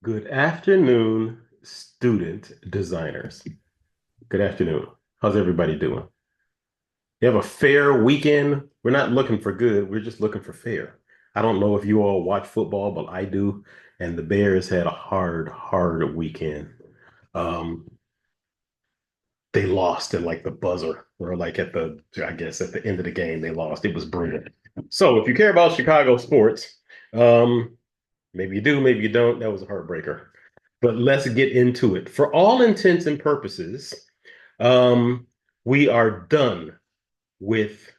Good afternoon, student designers. Good afternoon. How's everybody doing? You have a fair weekend? We're not looking for good, we're just looking for fair. I don't know if you all watch football, but I do. And the Bears had a hard weekend. Um, they lost at like the buzzer, or like I guess at the end of the game, they lost. It was brutal. So if you care about Chicago sports, um, maybe you do, maybe you don't. That was a heartbreaker. But let's get into it. For all intents and purposes, um, we are done with,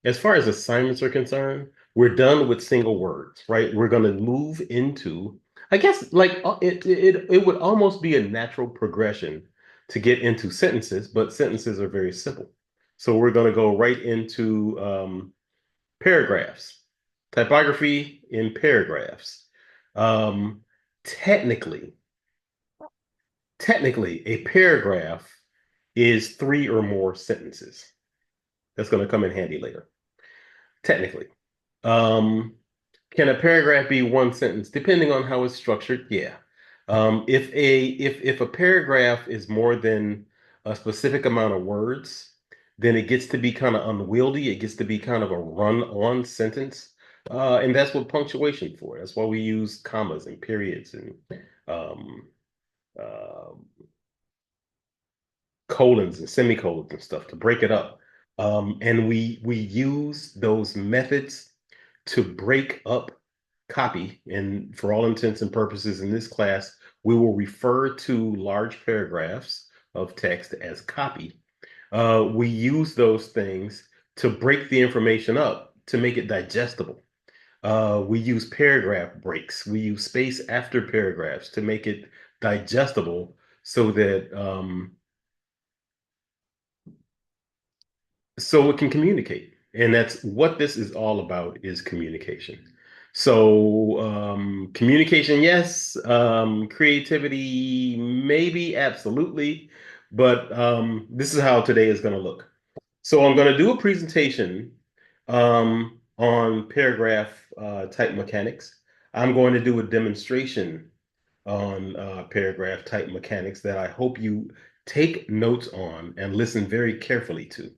as far as assignments are concerned, we're done with single words, right? We're going to move into, I guess, like it would almost be a natural progression to get into sentences, but sentences are very simple. So we're going to go right into paragraphs, typography in paragraphs. Um, technically, technically, a paragraph is three or more sentences. That's going to come in handy later. Technically. Um, can a paragraph be one sentence? Depending on how it's structured, yeah. If a paragraph is more than a specific amount of words, then it gets to be kind of unwieldy. It gets to be kind of a run-on sentence. And that's what punctuation for. That's why we use commas and periods and um, uh, colons and semicolons and stuff to break it up. And we use those methods to break up copy. And for all intents and purposes in this class, we will refer to large paragraphs of text as copy. We use those things to break the information up to make it digestible. We use paragraph breaks. We use space after paragraphs to make it digestible so that so it can communicate. And that's what this is all about is communication. So communication, yes. Creativity, maybe, absolutely. But this is how today is going to look. So I'm going to do a presentation on paragraph type mechanics. I'm going to do a demonstration on paragraph type mechanics that I hope you take notes on and listen very carefully to.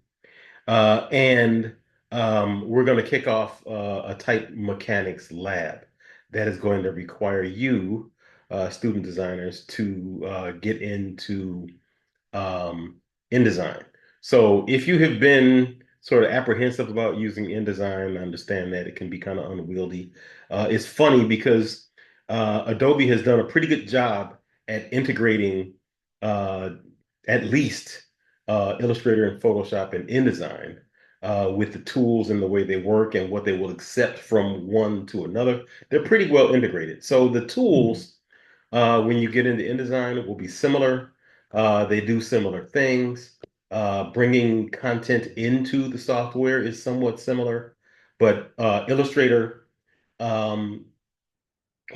And we're going to kick off a type mechanics lab that is going to require you, student designers, to get into um, InDesign. So if you have been sort of apprehensive about using InDesign, I understand that it can be kind of unwieldy. It's funny because Adobe has done a pretty good job at integrating uh, at least Illustrator and Photoshop and InDesign with the tools and the way they work and what they will accept from one to another. They're pretty well integrated. So the tools, when you get into InDesign, will be similar. They do similar things. Bringing content into the software is somewhat similar, but Illustrator, um,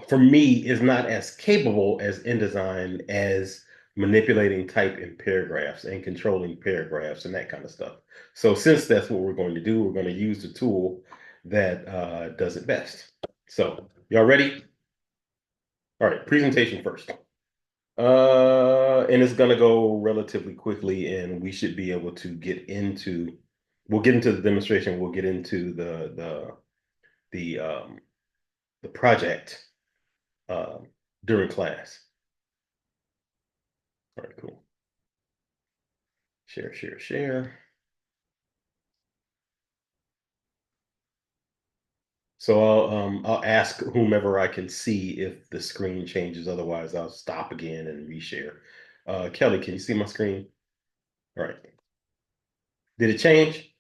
for me, is not as capable as InDesign as manipulating type in paragraphs and controlling paragraphs and that kind of stuff. So since that's what we're going to do, we're going to use the tool that does it best. So y'all ready? All right, presentation first. And it's gonna go relatively quickly, and we should be able to we'll get into the demonstration, we'll get into the the project um during class. All right, cool. Share, share, share. So I'll ask whomever I can see if the screen changes. Otherwise, I'll stop again and reshare. Kelly, can you see my screen? All right. Did it change?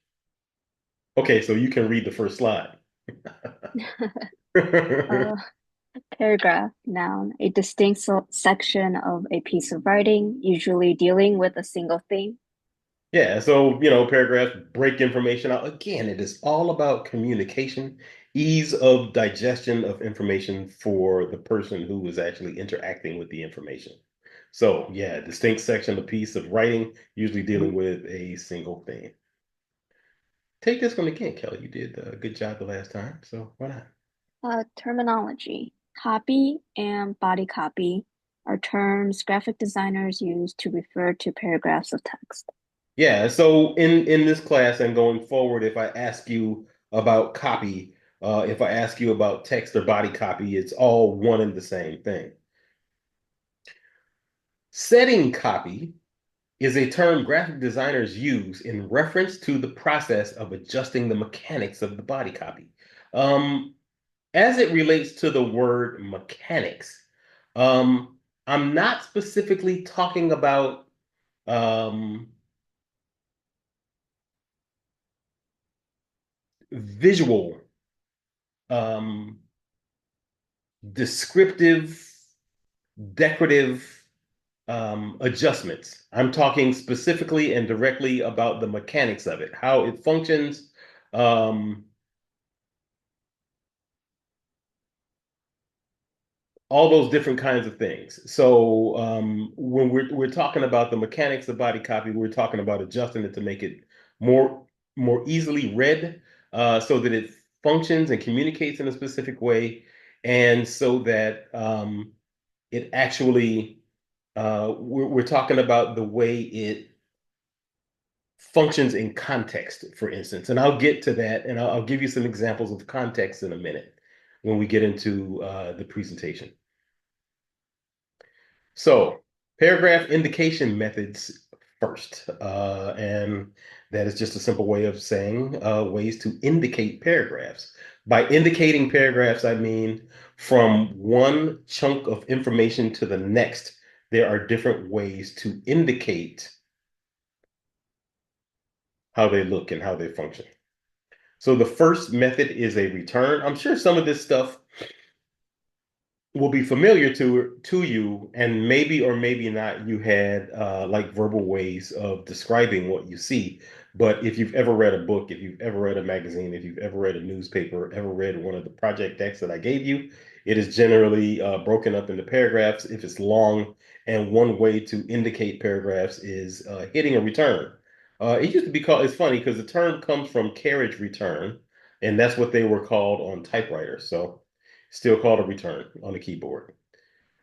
Okay, so you can read the first slide. Uh, Paragraph, noun, a distinct section of a piece of writing, usually dealing with a single theme. Yeah, so paragraphs break information out. Again, it is all about communication, ease of digestion of information for the person who is actually interacting with the information. So, yeah, distinct section, a piece of writing, usually dealing with a single thing. Take this one again, Kelly. You did a good job the last time, so why not? Terminology. Copy and body copy are terms graphic designers use to refer to paragraphs of text. Yeah, so in this class and going forward, if I ask you about copy, if I ask you about text or body copy, it's all one and the same thing. Setting copy is a term graphic designers use in reference to the process of adjusting the mechanics of the body copy. Um, as it relates to the word mechanics, um, I'm not specifically talking about visual, um, descriptive, decorative adjustments. I'm talking specifically and directly about the mechanics of it, how it functions, um, all those different kinds of things. So when we're talking about the mechanics of body copy, we're talking about adjusting it to make it more more easily read, so that it functions and communicates in a specific way, and so that it actually we're talking about the way it functions in context, for instance. And I'll get to that, and I'll give you some examples of context in a minute when we get into the presentation. So, paragraph indication methods first. And that is just a simple way of saying ways to indicate paragraphs. By indicating paragraphs, I mean from one chunk of information to the next, there are different ways to indicate how they look and how they function. So the first method is a return. I'm sure some of this stuff will be familiar to you, and maybe or maybe not you had like verbal ways of describing what you see. But if you've ever read a book, if you've ever read a magazine, if you've ever read a newspaper, ever read one of the project decks that I gave you, it is generally broken up into paragraphs if it's long. And one way to indicate paragraphs is hitting a return. It used to be called, it's funny because the term comes from carriage return, and that's what they were called on typewriters. So still called a return on the keyboard.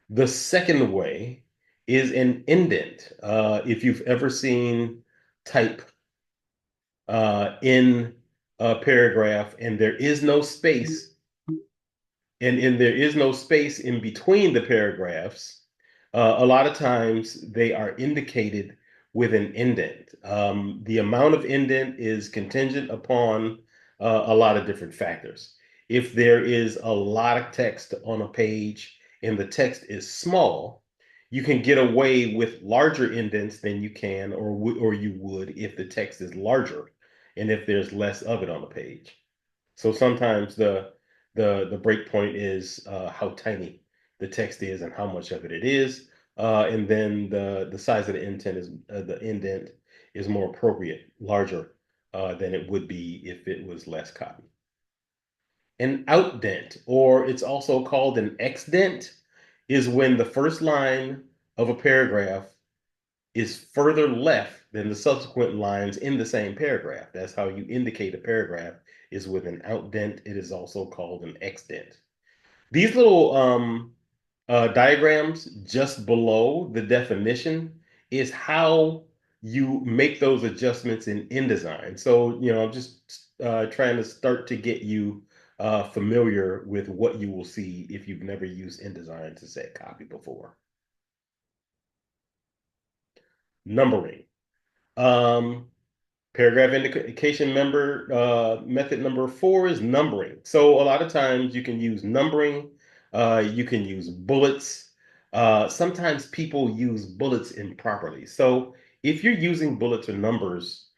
The second way is an indent. If you've ever seen type in a paragraph and there is no space, and there is no space in between the paragraphs, a lot of times they are indicated with an indent. The amount of indent is contingent upon a lot of different factors. If there is a lot of text on a page and the text is small, you can get away with larger indents than you can or you would if the text is larger and if there's less of it on the page. So sometimes the break point is how tiny the text is and how much of it is, and then the size of the indent is more appropriate, larger than it would be if it was less copy. An outdent, or it's also called an exdent, is when the first line of a paragraph is further left than the subsequent lines in the same paragraph. That's how you indicate a paragraph is with an outdent. It is also called an exdent. These little diagrams just below the definition is how you make those adjustments in InDesign. So, I'm just trying to start to get you familiar with what you will see if you've never used InDesign to set copy before. Numbering. Um, Paragraph indication method number four is numbering. So a lot of times you can use numbering, you can use bullets. Sometimes people use bullets improperly. So if you're using bullets or numbers,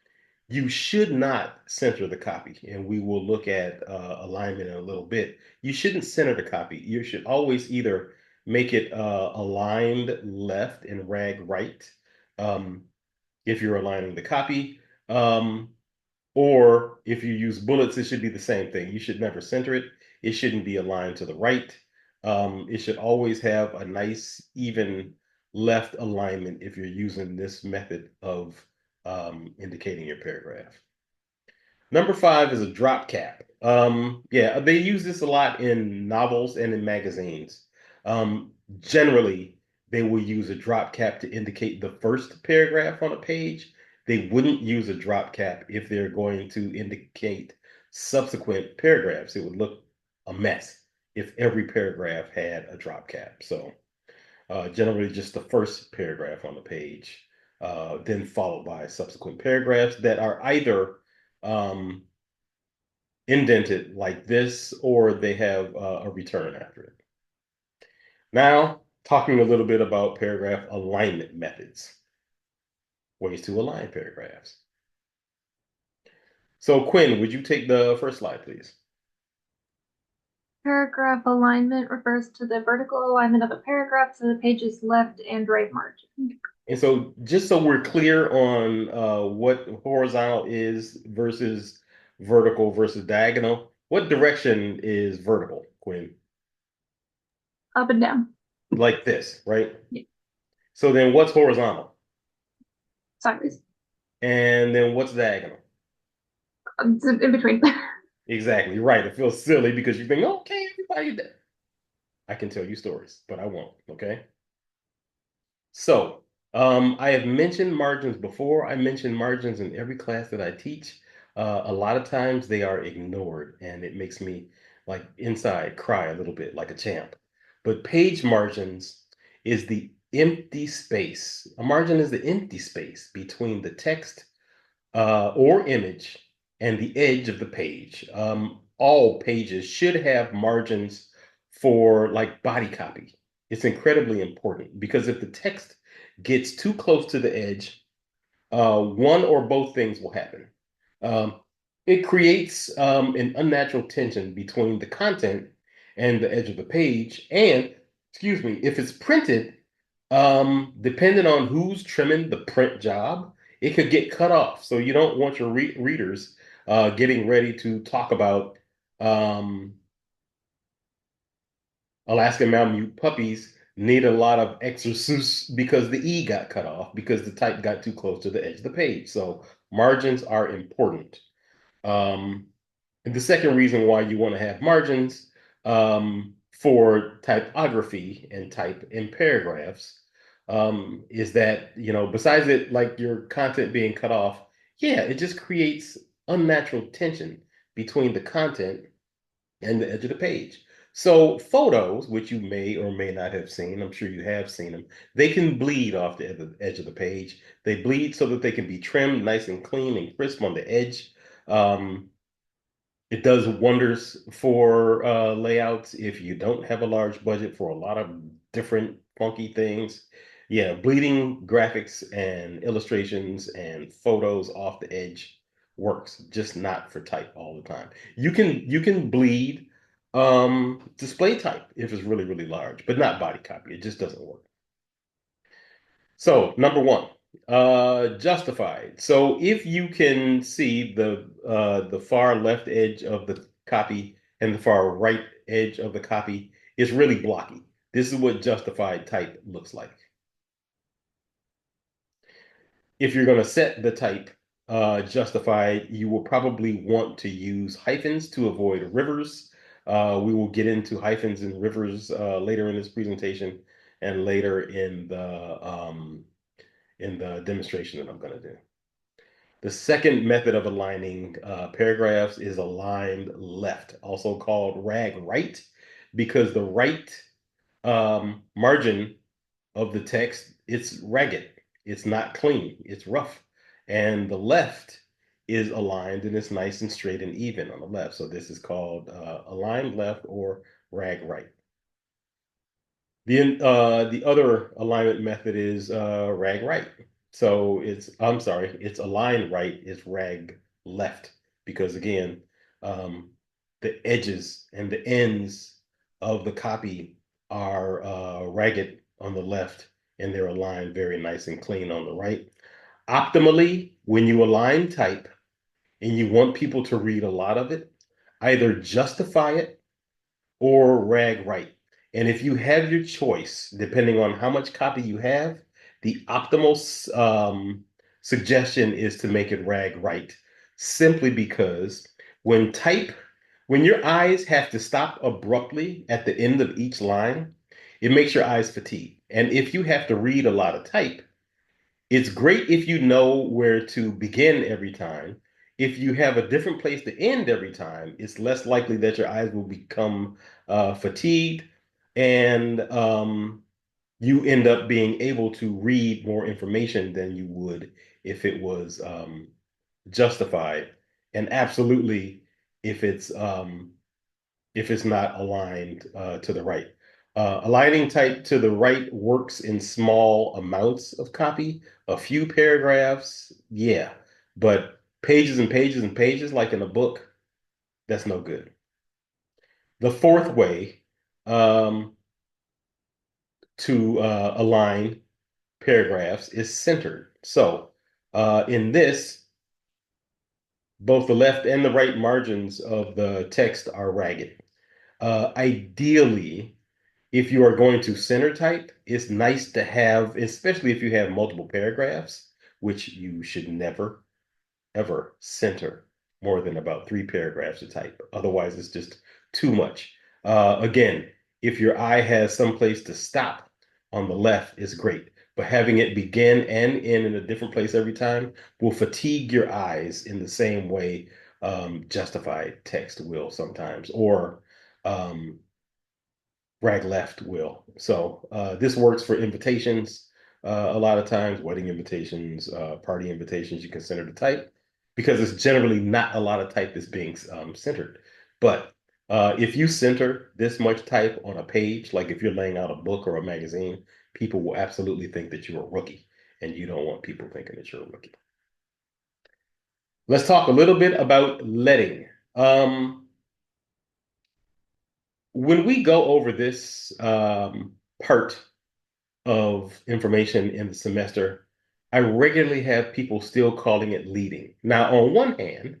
you should not center the copy. And we will look at alignment in a little bit. You shouldn't center the copy. You should always either make it aligned left and rag right. Um, if you're aligning the copy. Or if you use bullets, it should be the same thing. You should never center it. It shouldn't be aligned to the right. It should always have a nice, even left alignment if you're using this method of indicating your paragraph. Number five is a drop cap. Yeah, they use this a lot in novels and in magazines. Generally, they will use a drop cap to indicate the first paragraph on a page. They wouldn't use a drop cap if they're going to indicate subsequent paragraphs. It would look a mess if every paragraph had a drop cap. So, generally, just the first paragraph on the page, then followed by subsequent paragraphs that are either um, indented like this, or they have a return after it. Now, talking a little bit about paragraph alignment methods, ways to align paragraphs. So, Quinn, would you take the first slide, please? Paragraph alignment refers to the vertical alignment of a paragraph to the page's left and right margin. And so, just so we're clear on what horizontal is versus vertical versus diagonal, what direction is vertical, Quinn? Up and down. Like this, right? Yeah. So then what's horizontal? Sideways. And then what's diagonal? It's in between. Exactly, right. It feels silly because you think, okay, everybody did. I can tell you stories, but I won't, okay? So, I have mentioned margins before. I mention margins in every class that I teach. A lot of times they are ignored, and it makes me like inside cry a little bit like a champ. But page margins is the empty space. A margin is the empty space between the text or image and the edge of the page. All pages should have margins for like body copy. It's incredibly important because if the text gets too close to the edge, one or both things will happen. Um, it creates an unnatural tension between the content and the edge of the page. And, excuse me, if it's printed, depending on who's trimming the print job, it could get cut off. So you don't want your readers getting ready to talk about um, Alaskan Malamute puppies need a lot of exorcism because the E got cut off because the type got too close to the edge of the page. So margins are important. Um, and the second reason why you want to have margins for typography and type in paragraphs is that, besides it, like your content being cut off, yeah, it just creates unnatural tension between the content and the edge of the page. So photos, which you may or may not have seen, I'm sure you have seen them, they can bleed off the edge of the page. They bleed so that they can be trimmed nice and clean and crisp on the edge. Um, it does wonders for layouts if you don't have a large budget for a lot of different funky things. Yeah, bleeding graphics and illustrations and photos off the edge works, just not for type all the time. You can bleed display type if it's really, really large, but not body copy. It just doesn't work. So, number one, justified. So if you can see the far left edge of the copy and the far right edge of the copy is really blocky. This is what justified type looks like. If you're going to set the type justified, you will probably want to use hyphens to avoid rivers. We will get into hyphens and rivers later in this presentation and later in the demonstration that I'm going to do. The second method of aligning paragraphs is aligned left, also called rag right, because the right margin of the text, it's ragged, it's not clean, it's rough. And the left is aligned and it's nice and straight and even on the left. So this is called aligned left or rag right. The other alignment method is rag right. So I'm sorry, it's align right is rag left because again, um, the edges and the ends of the copy are ragged on the left and they're aligned very nice and clean on the right. Optimally, when you align type and you want people to read a lot of it, either justify it or rag right. And if you have your choice, depending on how much copy you have, the optimal suggestion is to make it rag right simply because when type, when your eyes have to stop abruptly at the end of each line, it makes your eyes fatigue. And if you have to read a lot of type, it's great if you know where to begin every time. If you have a different place to end every time, it's less likely that your eyes will become fatigued, and you end up being able to read more information than you would if it was justified. And absolutely, if it's um, if it's not aligned to the right. Aligning type to the right works in small amounts of copy, a few paragraphs, yeah, but pages and pages and pages, like in a book, that's no good. The fourth way um, to align paragraphs is centered. So in this, both the left and the right margins of the text are ragged. Ideally, if you are going to center type, it's nice to have, especially if you have multiple paragraphs, which you should never, ever center more than about 3 paragraphs to type. Otherwise, it's just too much. Again, if your eye has someplace to stop on the left, is great. But having it begin and end in a different place every time will fatigue your eyes in the same way justified text will sometimes, or um, rag left will. So this works for invitations. A lot of times, wedding invitations, party invitations, you can center the type because it's generally not a lot of type that's being centered. But if you center this much type on a page, like if you're laying out a book or a magazine, people will absolutely think that you're a rookie, and you don't want people thinking that you're a rookie. Let's talk a little bit about leading. When we go over this part of information in the semester, I regularly have people still calling it leading. Now, on one hand,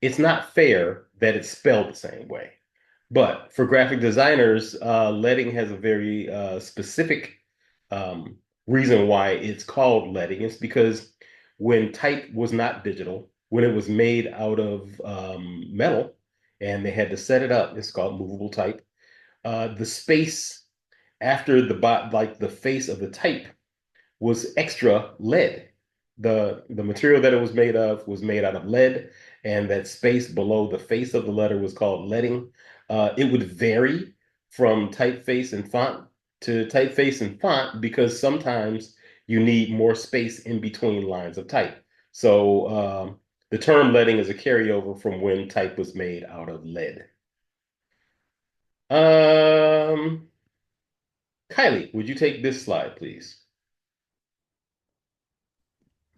it's not fair that it's spelled the same way. But for graphic designers, leading has a very specific um, reason why it's called leading. It's because when type was not digital, when it was made out of metal and they had to set it up, it's called movable type. The space after like the face of the type was extra lead. The material that it was made of was made out of lead, and that space below the face of the letter was called leading. It would vary from typeface and font to typeface and font because sometimes you need more space in between lines of type. So the term leading is a carryover from when type was made out of lead. Um, Kylie, would you take this slide, please?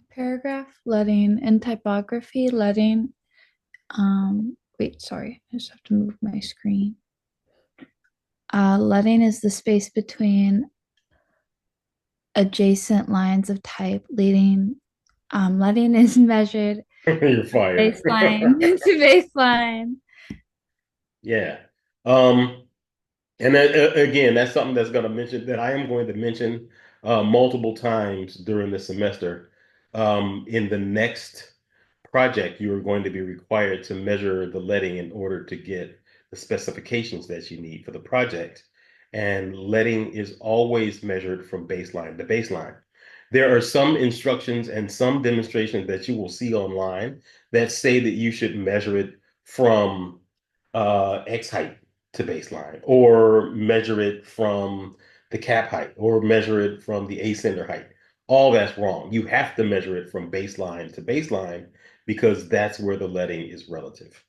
Paragraph leading and typography leading. Wait, sorry, I just have to move my screen. Leading is the space between adjacent lines of type. Leading is measured You're fired. baseline to baseline. Yeah. And again, that's something that's going to mention that I am going to mention multiple times during the semester. In the next project, you are going to be required to measure the leading in order to get the specifications that you need for the project. And leading is always measured from baseline to baseline. There are some instructions and some demonstrations that you will see online that say that you should measure it from X height to baseline, or measure it from the cap height, or measure it from the ascender height. All that's wrong. You have to measure it from baseline to baseline because that's where the leading is relative.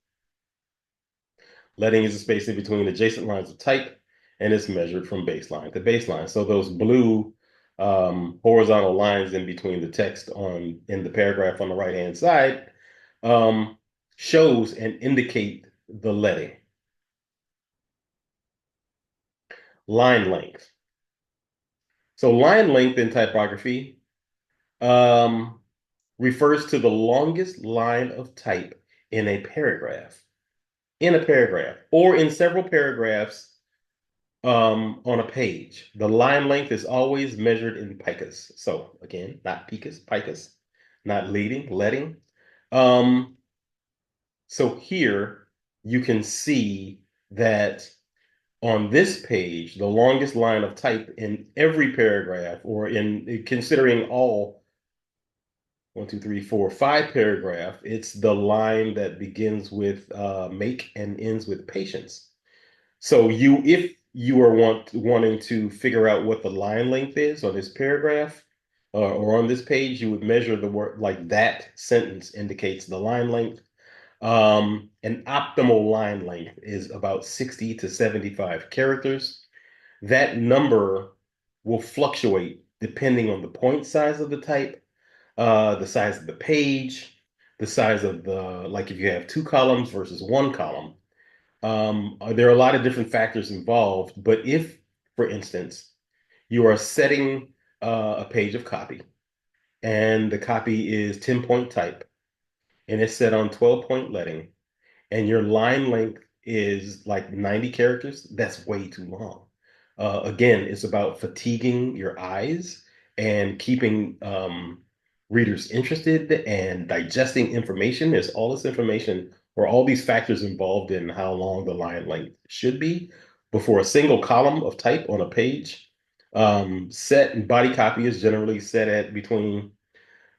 Leading is the space in between adjacent lines of type, and it's measured from baseline to baseline. So those blue horizontal lines in between the text on in the paragraph on the right hand side um, shows and indicate the leading. Line length. So line length in typography um, refers to the longest line of type in a paragraph. In a paragraph, or in several paragraphs on a page. The line length is always measured in picas. So again, not picas, picas, not leading, letting. Um, so here you can see that on this page, the longest line of type in every paragraph, or in considering all one, two, three, four, five paragraph, it's the line that begins with make and ends with patience. So if you are wanting to figure out what the line length is on this paragraph or on this page, you would measure the word like that sentence indicates the line length. An optimal line length is about 60 to 75 characters. That number will fluctuate depending on the point size of the type, the size of the page, the size of like if you have two columns versus one column. There are a lot of different factors involved, but if, for instance, you are setting a page of copy and the copy is 10-point type and it's set on 12-point leading, and your line length is like 90 characters, that's way too long. Again, it's about fatiguing your eyes and keeping readers interested and digesting information. There's all this information or all these factors involved in how long the line length should be before a single column of type on a page. Set and body copy is generally set at between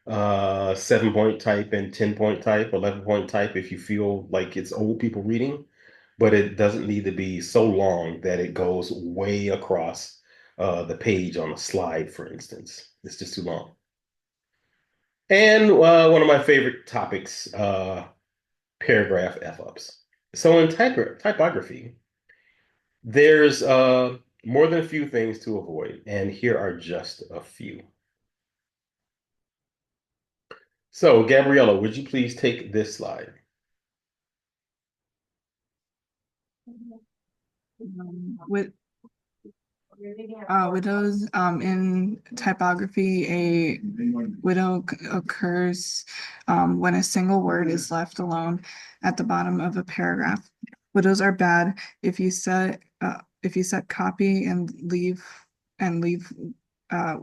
7-point type and 10-point type, 11-point type if you feel like it's old people reading, but it doesn't need to be so long that it goes way across the page on a slide, for instance. It's just too long. And one of my favorite topics, paragraph F-ups. So in typography, there's more than a few things to avoid, and here are just a few. So, Gabriella, would you please take this slide? With widows in typography, a widow occurs when a single word is left alone at the bottom of a paragraph. Widows are bad if you set copy and leave uh,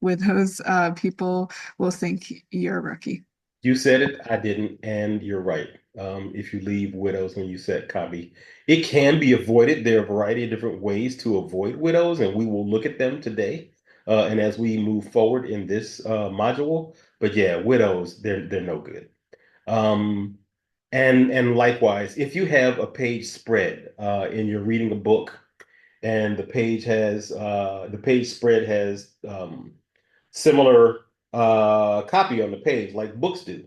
widows. People will think you're a rookie. You said it, I didn't, and you're right. If you leave widows when you set copy, it can be avoided. There are a variety of different ways to avoid widows, and we will look at them today. And as we move forward in this module, but yeah, widows, they're no good. Um, and likewise, if you have a page spread and you're reading a book, and the page spread has similar copy on the page like books do.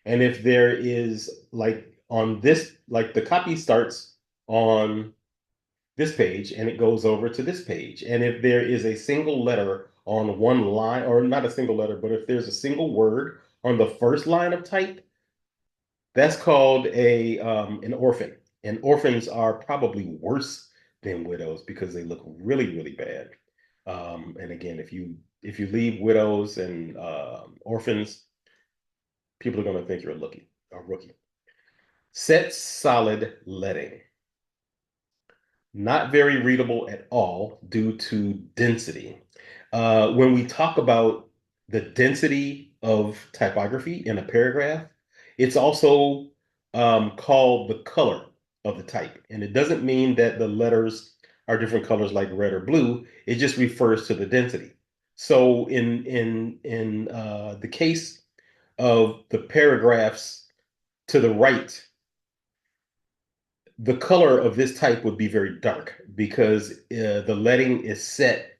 And if there is like on this, like the copy starts on this page and it goes over to this page. And if there is a single letter on one line, or not a single letter, but if there's a single word on the first line of type, that's called a an orphan. And orphans are probably worse than widows because they look really, really bad. And again, if you leave widows and orphans, people are going to think you're a rookie. Set solid leading. Not very readable at all due to density. When we talk about the density of typography in a paragraph, it's also called the color of the type. And it doesn't mean that the letters are different colors like red or blue. It just refers to the density. So in the case of the paragraphs to the right, the color of this type would be very dark because the leading is set,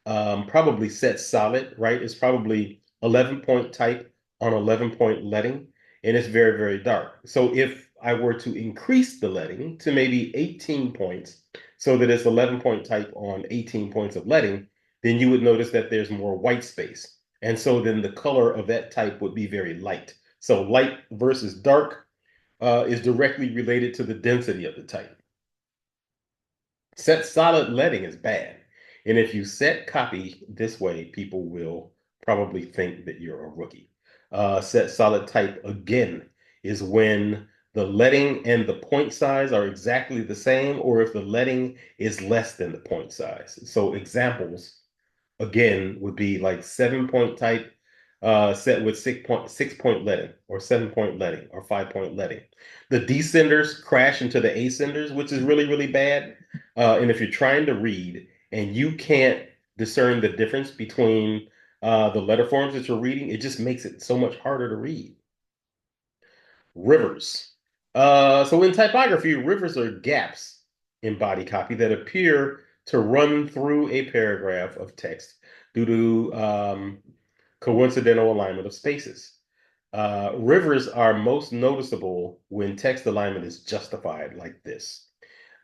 probably set solid, right? It's probably 11-point type on 11-point leading, and it's very, very dark. So if I were to increase the leading to maybe 18 points so that it's 11-point type on 18 points of leading, then you would notice that there's more white space. And so then the color of that type would be very light. So light versus dark is directly related to the density of the type. Set solid leading is bad. And if you set copy this way, people will probably think that you're a rookie. Set solid type again is when the leading and the point size are exactly the same, or if the leading is less than the point size. So examples again would be like 7-point type set with 6 point leading or 7 point leading or 5 point leading. The descenders crash into the ascenders, which is really, really bad. And if you're trying to read and you can't discern the difference between the letter forms that you're reading, it just makes it so much harder to read. Rivers. So in typography, rivers are gaps in body copy that appear to run through a paragraph of text due to coincidental alignment of spaces. Rivers are most noticeable when text alignment is justified like this,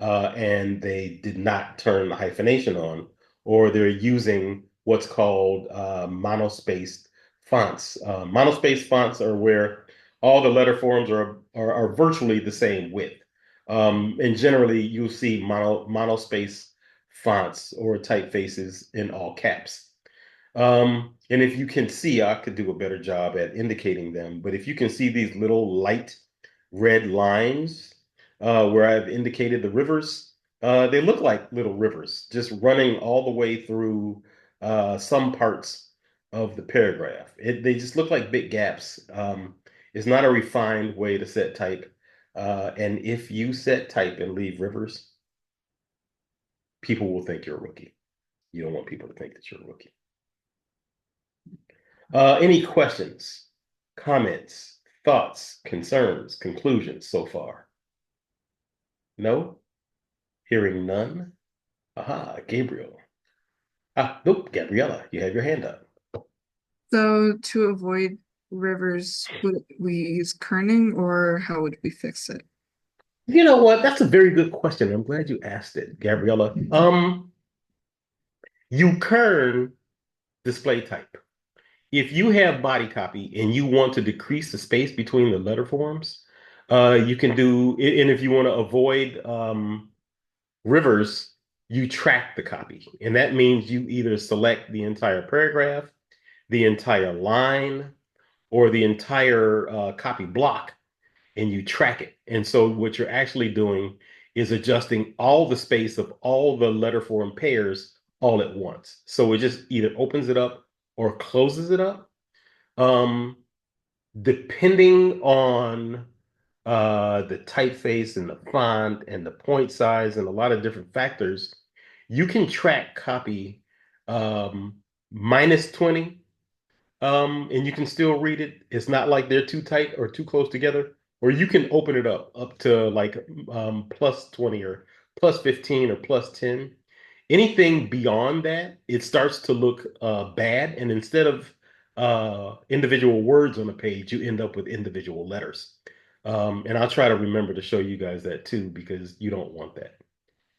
and they did not turn the hyphenation on, or they're using what's called monospaced fonts. Monospaced fonts are where all the letter forms are virtually the same width. And generally, you'll see monospace fonts or typefaces in all caps. And if you can see, I could do a better job at indicating them, but if you can see these little light red lines where I've indicated the rivers, they look like little rivers just running all the way through some parts of the paragraph. They just look like big gaps. It's not a refined way to set type. And if you set type and leave rivers, people will think you're a rookie. You don't want people to think that you're a rookie. Any questions, comments, thoughts, concerns, conclusions so far? No? Hearing none? Aha, Gabriel. Nope, Gabriella, you have your hand up. So to avoid rivers, would we use kerning or how would we fix it? You know what? That's a very good question. I'm glad you asked it, Gabriella. You kern display type. If you have body copy and you want to decrease the space between the letter forms, you can do, and if you want to avoid rivers, you track the copy. And that means you either select the entire paragraph, the entire line, or the entire copy block, and you track it. And so what you're actually doing is adjusting all the space of all the letter form pairs all at once. So it just either opens it up or closes it up. Um, Depending on the typeface and the font and the point size and a lot of different factors, you can track copy -20, and you can still read it. It's not like they're too tight or too close together. Or you can open it up to like +20 or +15 or +10. Anything beyond that, it starts to look bad. And instead of individual words on a page, you end up with individual letters. And I'll try to remember to show you guys that too, because you don't want that.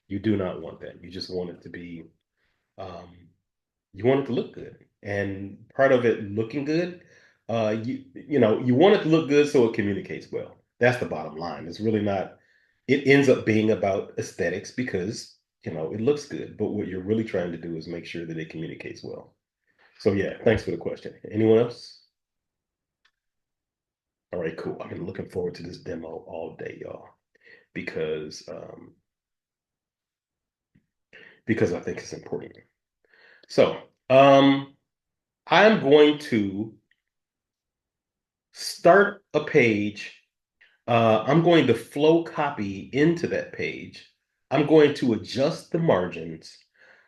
You do not want that. You just want it to be, um, you want it to look good. And part of it looking good, you want it to look good so it communicates well. That's the bottom line. It's really not, it ends up being about aesthetics because, it looks good. But what you're really trying to do is make sure that it communicates well. So yeah, thanks for the question. Anyone else? All right, cool. I've been looking forward to this demo all day, y'all, because I think it's important. So, I'm going to start a page. I'm going to flow copy into that page. I'm going to adjust the margins,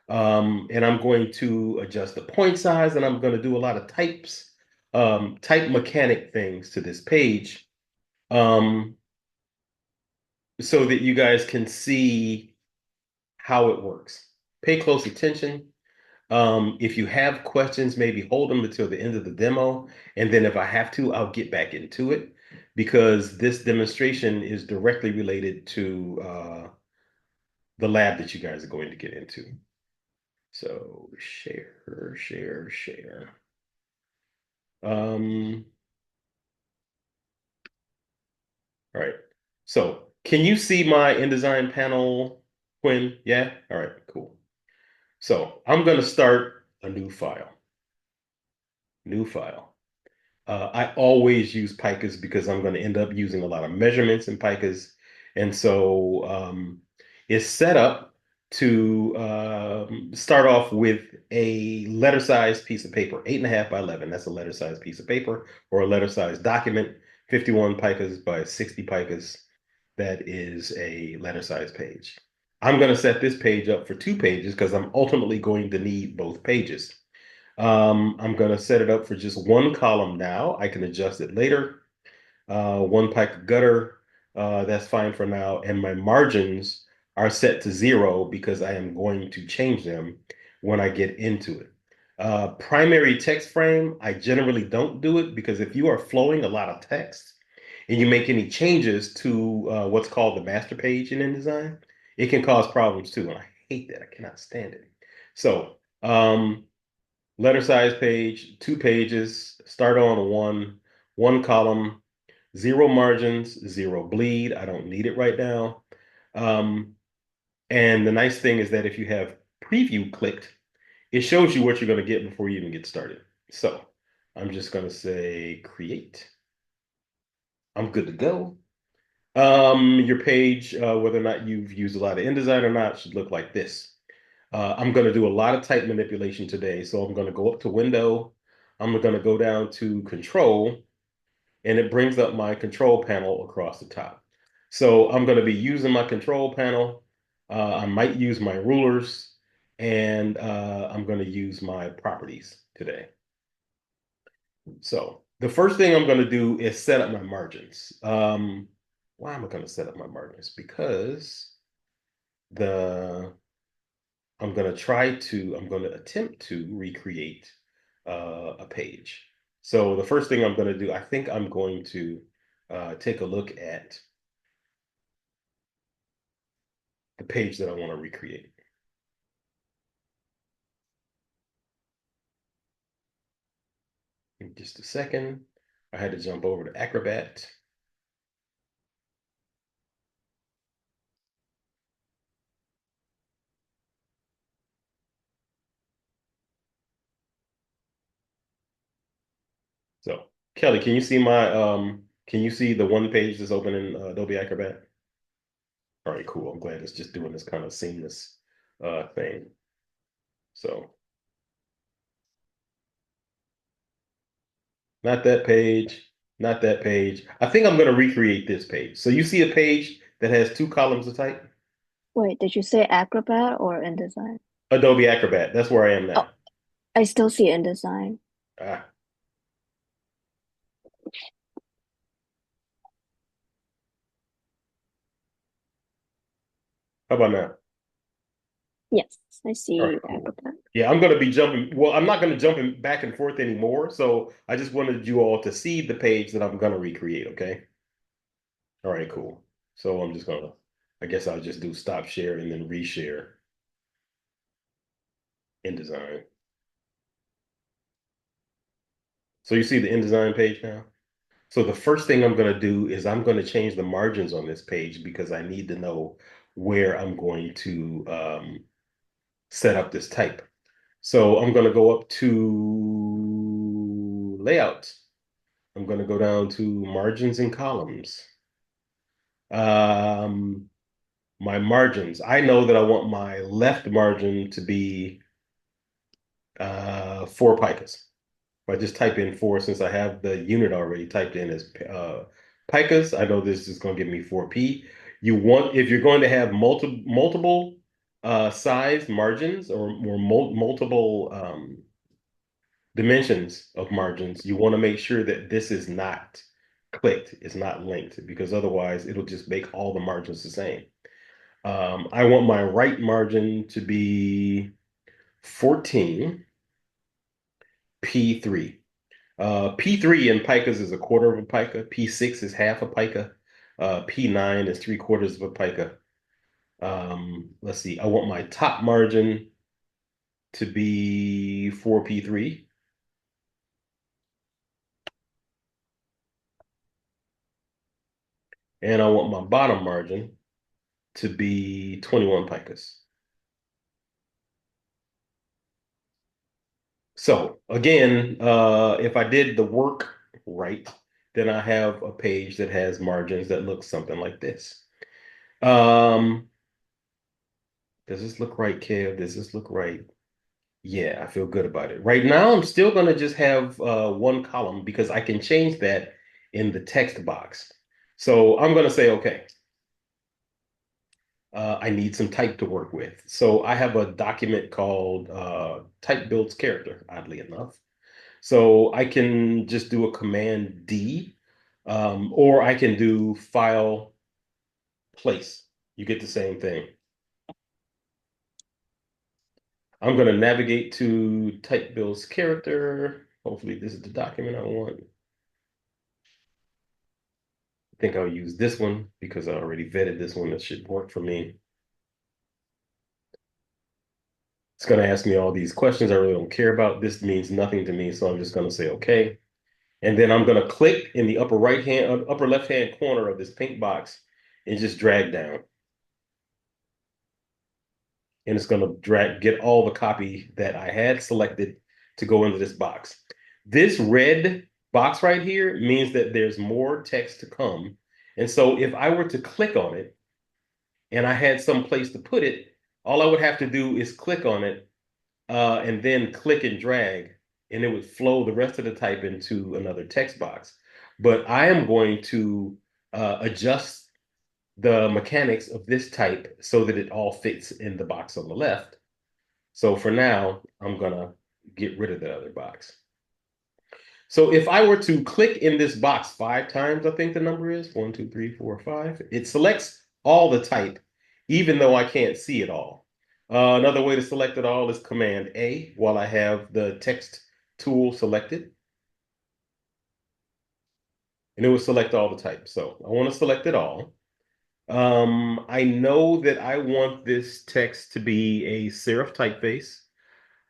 and I'm going to adjust the point size, and I'm going to do a lot of type mechanic things to this page, so that you guys can see how it works. Pay close attention. If you have questions, maybe hold them until the end of the demo. And then if I have to, I'll get back into it because this demonstration is directly related to the lab that you guys are going to get into. So share, share, share. All right. So can you see my InDesign panel, Quinn? Yeah? All right, cool. So I'm going to start a new file. New file. I always use picas because I'm going to end up using a lot of measurements in picas. And so it's set up to start off with a letter size piece of paper, 8.5 by 11. That's a letter size piece of paper, or a letter size document, 51 picas by 60 picas. That is a letter size page. I'm going to set this page up for 2 pages because I'm ultimately going to need both pages. I'm going to set it up for just 1 column now. I can adjust it later. 1 pica gutter, that's fine for now. And my margins are set to 0 because I am going to change them when I get into it. Primary text frame, I generally don't do it because if you are flowing a lot of text and you make any changes to what's called the master page in InDesign, it can cause problems too. And I hate that. I cannot stand it. So, letter size page, 2 pages, start on one column, 0 margins, 0 bleed. I don't need it right now. And the nice thing is that if you have preview clicked, it shows you what you're going to get before you even get started. So I'm just going to say create. I'm good to go. Your page, whether or not you've used a lot of InDesign or not, should look like this. I'm going to do a lot of type manipulation today. So I'm going to go up to Window. I'm going to go down to Control, and it brings up my control panel across the top. So I'm going to be using my control panel. I might use my rulers, and I'm going to use my properties today. So the first thing I'm going to do is set up my margins. Why am I going to set up my margins? Because the I'm going to attempt to recreate a page. So the first thing I'm going to do, I think I'm going to take a look at the page that I want to recreate. In just a second, I had to jump over to Acrobat. So Kelly, can you see the one page that's open in Adobe Acrobat? All right, cool. I'm glad it's just doing this kind of seamless thing. So not that page, not that page. I think I'm going to recreate this page. So you see a page that has 2 columns of type? Wait, did you say Acrobat or InDesign? Adobe Acrobat. That's where I am Oh, now. I still see InDesign. Ah, how about now? Yes, I All see right, cool. Acrobat. Yeah, I'm going to be jumping. Well, I'm not going to jump back and forth anymore. So I just wanted you all to see the page that I'm going to recreate. Okay. All right, cool. So I'm just going to, I guess I'll just do stop share and then reshare InDesign. So you see the InDesign page now? So the first thing I'm going to do is I'm going to change the margins on this page because I need to know where I'm going to set up this type. So I'm going to go up to layout. I'm going to go down to margins and columns. Um, my margins. I know that I want my left margin to be 4 picas. If I just type in 4, since I have the unit already typed in as picas, I know this is going to give me 4p. If you're going to have multiple size margins or multiple dimensions of margins, you want to make sure that this is not clicked, it's not linked, because otherwise it'll just make all the margins the same. I want my right margin to be 14 P3. P3 in picas is 1/4 of a pica. P6 is half a pica. P9 is 3/4 of a pica. Let's see. I want my top margin to be 4P3. And I want my bottom margin to be 21 picas. So again, if I did the work right, then I have a page that has margins that looks something like this. Does this look right, Kev? Does this look right? Yeah, I feel good about it. Right now, I'm still going to just have one column because I can change that in the text box. So I'm going to say, okay, I need some type to work with. So I have a document called type builds character, oddly enough. So I can just do a command D, or I can do file place. You get the same thing. I'm going to navigate to type builds character. Hopefully this is the document I want. I think I'll use this one because I already vetted this one. That should work for me. It's going to ask me all these questions I really don't care about. This means nothing to me, so I'm just going to say okay. And then I'm going to click in the upper left hand corner of this pink box and just drag down. And it's going to get all the copy that I had selected to go into this box. This red box right here means that there's more text to come. And so if I were to click on it and I had some place to put it, all I would have to do is click on it and then click and drag, and it would flow the rest of the type into another text box. But I am going to adjust the mechanics of this type so that it all fits in the box on the left. So for now, I'm gonna get rid of the other box. So if I were to click in this box 5 times, I think the number is 1, 2, 3, 4, 5. It selects all the type, even though I can't see it all. Another way to select it all is Command A while I have the text tool selected. And it will select all the type. So I want to select it all. I know that I want this text to be a serif typeface.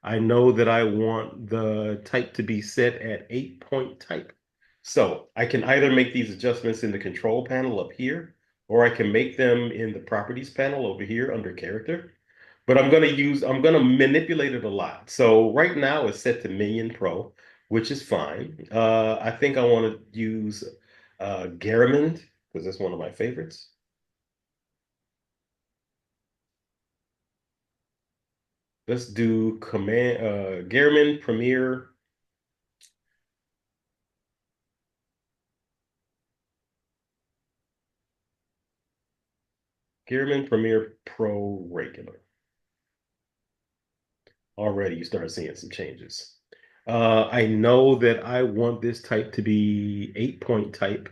I know that I want the type to be set at 8-point type. So I can either make these adjustments in the control panel up here, or I can make them in the properties panel over here under character. But I'm gonna manipulate it a lot. So right now it's set to Million Pro, which is fine. I think I want to use Garamond because that's one of my favorites. Let's do command Garamond Premier. Gearman Premier Pro Regular. Already you start seeing some changes. I know that I want this type to be 8-point type.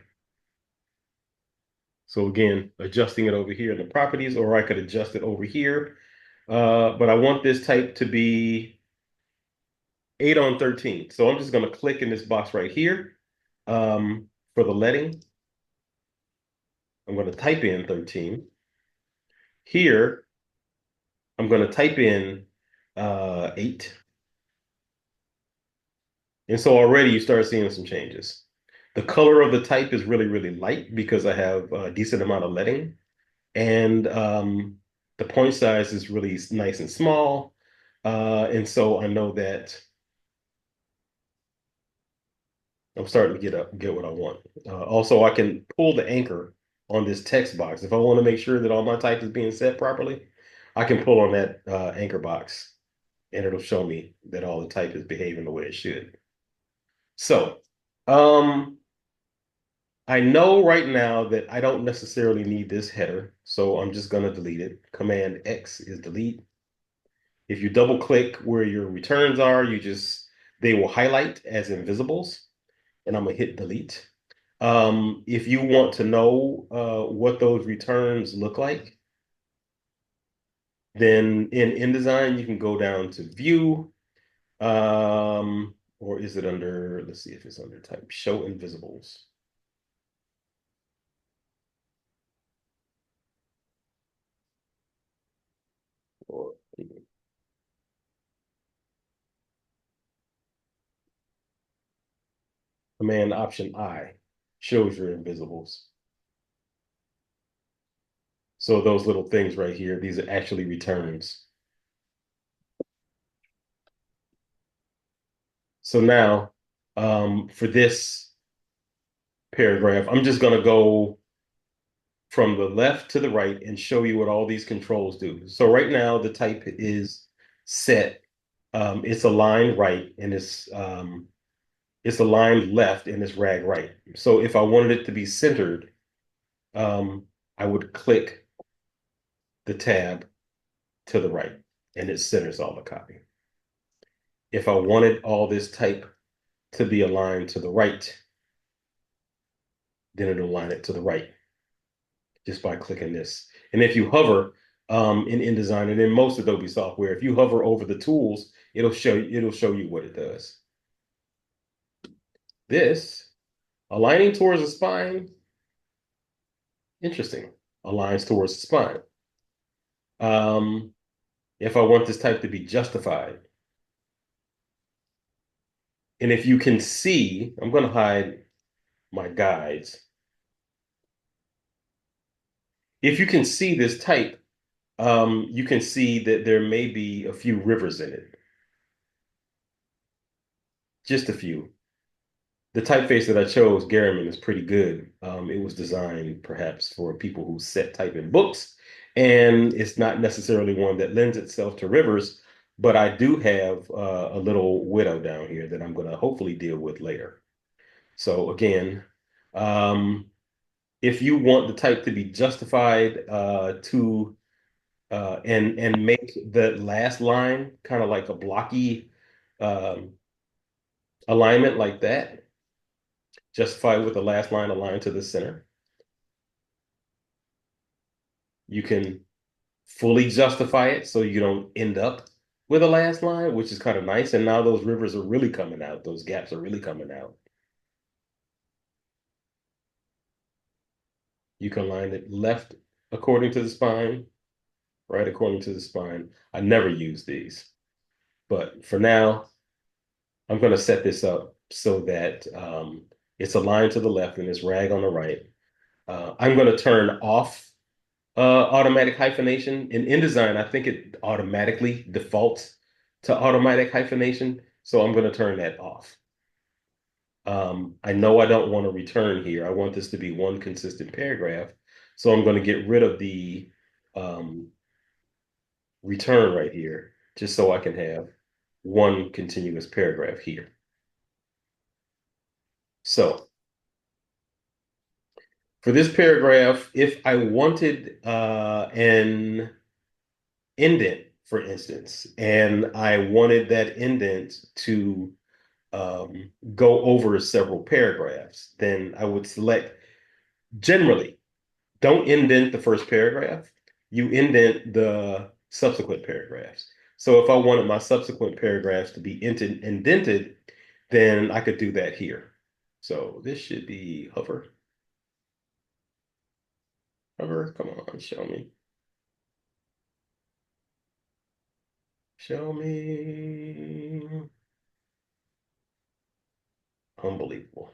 So again, adjusting it over here in the properties, or I could adjust it over here. But I want this type to be 8 on 13. So I'm just going to click in this box right here for the leading. I'm going to type in 13. Here, I'm going to type in 8. And so already you start seeing some changes. The color of the type is really, really light because I have a decent amount of leading. And the point size is really nice and small. And so I know that I'm starting to get what I want. Also, I can pull the anchor on this text box. If I want to make sure that all my type is being set properly, I can pull on that anchor box and it'll show me that all the type is behaving the way it should. So, I know right now that I don't necessarily need this header, so I'm just going to delete it. Command X is delete. If you double click where your returns are, they will highlight as invisibles, and I'm going to hit delete. If you want to know what those returns look like, then in InDesign, you can go down to view, or is it under, let's see if it's under type, show invisibles. Or Command Option I shows your invisibles. So those little things right here, these are actually returns. So now, for this paragraph, I'm just going to go from the left to the right and show you what all these controls do. So right now, the type is set It's aligned right and it's aligned left and it's rag right. So if I wanted it to be centered, I would click the tab to the right and it centers all the copy. If I wanted all this type to be aligned to the right, then it'll align it to the right just by clicking this. And if you hover in InDesign and in most Adobe software, if you hover over the tools, it'll show you what it does. This aligning towards the spine, interesting. Aligns towards the spine. If I want this type to be justified, and if you can see, I'm going to hide my guides. If you can see this type, you can see that there may be a few rivers in it. Just a few. The typeface that I chose, Garriman, is pretty good. It was designed perhaps for people who set type in books, and it's not necessarily one that lends itself to rivers, but I do have a little widow down here that I'm going to hopefully deal with later. So again, if you want the type to be justified and make the last line kind of like a blocky um, alignment like that, justify with the last line aligned to the center. You can fully justify it so you don't end up with a last line, which is kind of nice. And now those rivers are really coming out. Those gaps are really coming out. You can line it left according to the spine, right according to the spine. I never use these, but for now, I'm going to set this up so that it's aligned to the left and it's rag on the right. I'm going to turn off automatic hyphenation. In InDesign, I think it automatically defaults to automatic hyphenation. So I'm going to turn that off. I know I don't want to return here. I want this to be one consistent paragraph. So I'm going to get rid of the return right here, just so I can have one continuous paragraph here. So for this paragraph, if I wanted an indent, for instance, and I wanted that indent to go over several paragraphs, then I would select, generally, don't indent the first paragraph. You indent the subsequent paragraphs. So if I wanted my subsequent paragraphs to be indented, then I could do that here. So this should be hover. Hover, come on, show me. Show me. Unbelievable.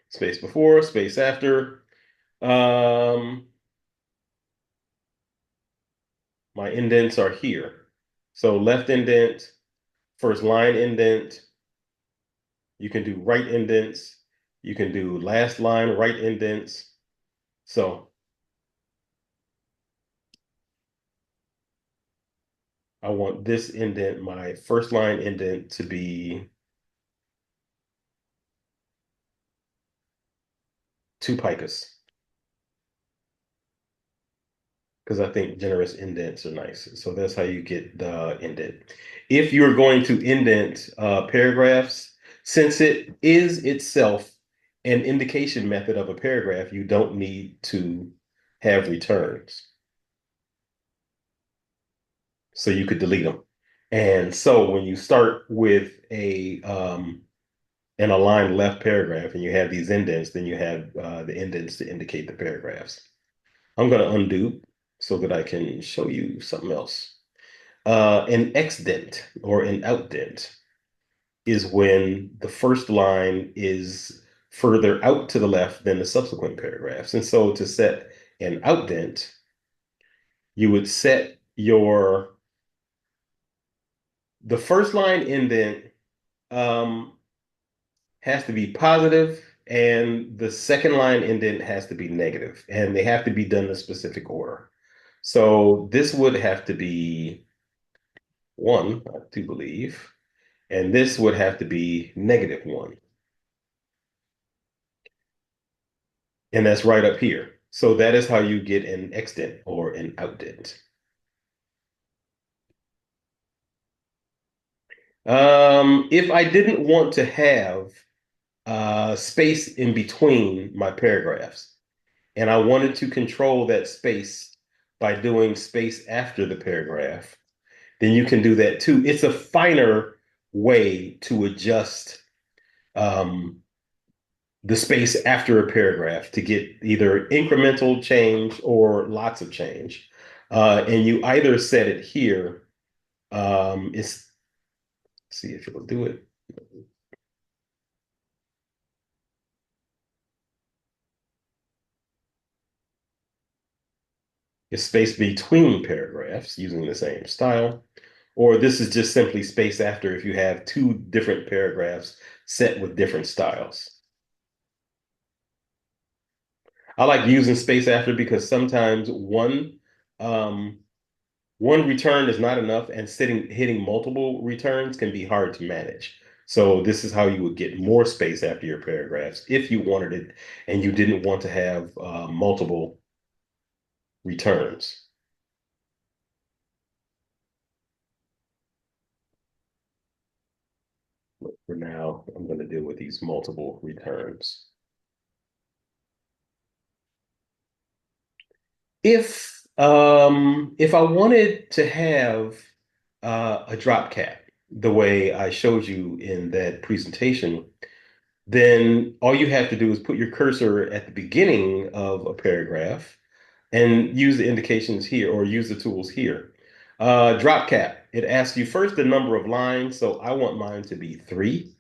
Space before, space after. My indents are here. So left indent, first line indent. You can do right indents. You can do last line right indents. So I want this indent, my first line indent, to be 2 picas. Because I think generous indents are nice. So that's how you get the indent. If you're going to indent paragraphs, since it is itself an indication method of a paragraph, you don't need to have returns. So you could delete them. And so when you start with an aligned left paragraph and you have these indents, then you have the indents to indicate the paragraphs. I'm going to undo so that I can show you something else. An exdent or an outdent is when the first line is further out to the left than the subsequent paragraphs. And so to set an outdent, you would set the first line indent has to be positive and the second line indent has to be negative, and they have to be done in a specific order. So this would have to be 1, I do believe, and this would have to be -1. And that's right up here. So that is how you get an extent or an outdent. If I didn't want to have space in between my paragraphs, and I wanted to control that space by doing space after the paragraph, then you can do that too. It's a finer way to adjust um, the space after a paragraph to get either incremental change or lots of change. And you either set it here, it's see if it'll do it. It's space between paragraphs using the same style, or this is just simply space after if you have two different paragraphs set with different styles. I like using space after because sometimes um, one return is not enough, and hitting multiple returns can be hard to manage. So this is how you would get more space after your paragraphs if you wanted it and you didn't want to have multiple returns. For now, I'm going to deal with these multiple returns. If I wanted to have a drop cap the way I showed you in that presentation, then all you have to do is put your cursor at the beginning of a paragraph and use the indications here or use the tools here. Drop cap, it asks you first the number of lines. So I want mine to be 3.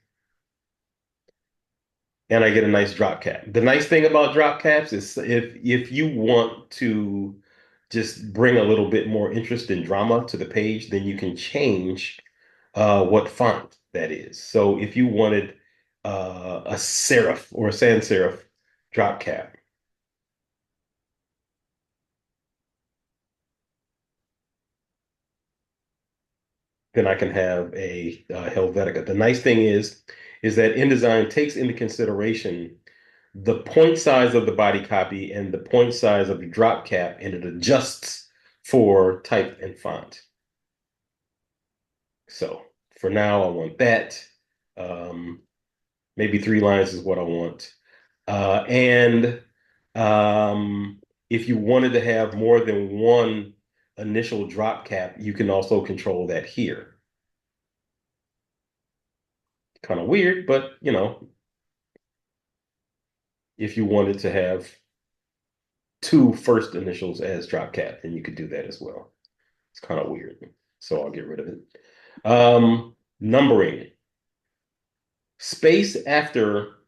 And I get a nice drop cap. The nice thing about drop caps is if you want to just bring a little bit more interest and drama to the page, then you can change what font that is. So if you wanted a serif or a sans serif drop cap, then I can have a Helvetica. The nice thing is that InDesign takes into consideration the point size of the body copy and the point size of the drop cap, and it adjusts for type and font. So for now, I want that. Um, maybe 3 lines is what I want. And if you wanted to have more than one initial drop cap, you can also control that here. Kind of weird, but if you wanted to have 2 first initials as drop cap, then you could do that as well. It's kind of weird, so I'll get rid of it. Numbering. Space after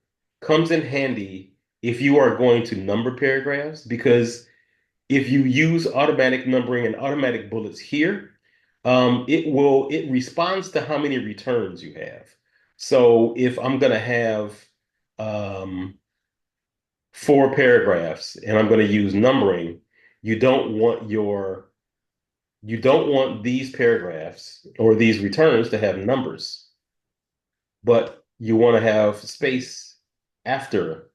comes in handy if you are going to number paragraphs, because if you use automatic numbering and automatic bullets here, it responds to how many returns you have. So if I'm going to have um, 4 paragraphs and I'm going to use numbering, you don't want these paragraphs or these returns to have numbers, but you want to have space after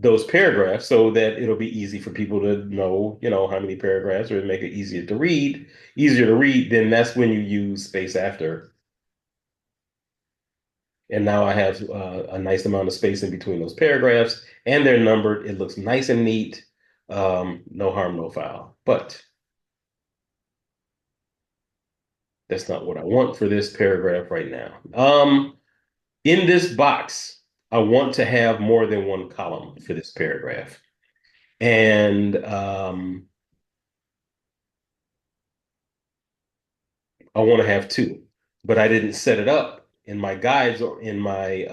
those paragraphs so that it'll be easy for people to know, how many paragraphs, or make it easier to read, then that's when you use space after. And now I have a nice amount of space in between those paragraphs, and they're numbered. It looks nice and neat. No harm, no foul. But that's not what I want for this paragraph right now. In this box, I want to have more than one column for this paragraph. And I want to have 2, but I didn't set it up in my guides or in my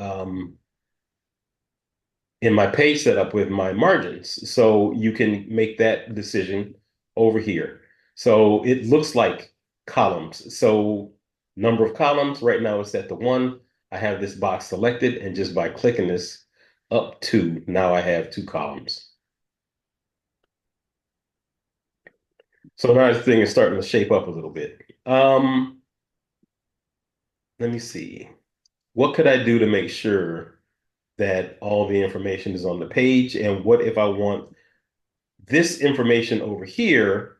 page setup with my margins. So you can make that decision over here. So it looks like columns. So number of columns right now is set to 1. I have this box selected, and just by clicking this up 2, now I have 2 columns. So now this thing is starting to shape up a little bit. Let me see. What could I do to make sure that all the information is on the page? And what if I want this information over here,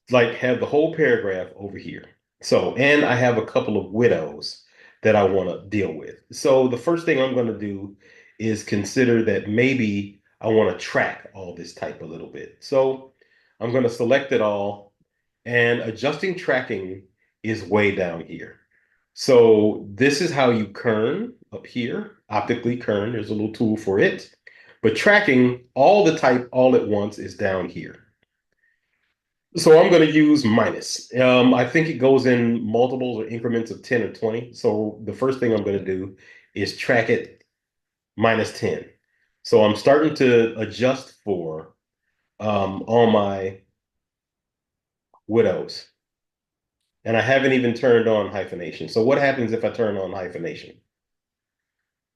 like have the whole paragraph over here? So, and I have a couple of widows that I want to deal with. So the first thing I'm going to do is consider that maybe I want to track all this type a little bit. So I'm going to select it all, and adjusting tracking is way down here. So this is how you kern up here, optically kern. There's a little tool for it. But tracking all the type all at once is down here. So I'm going to use minus. I think it goes in multiples or increments of 10 or 20. So the first thing I'm going to do is track it minus 10. So I'm starting to adjust for all my widows. And I haven't even turned on hyphenation. So what happens if I turn on hyphenation?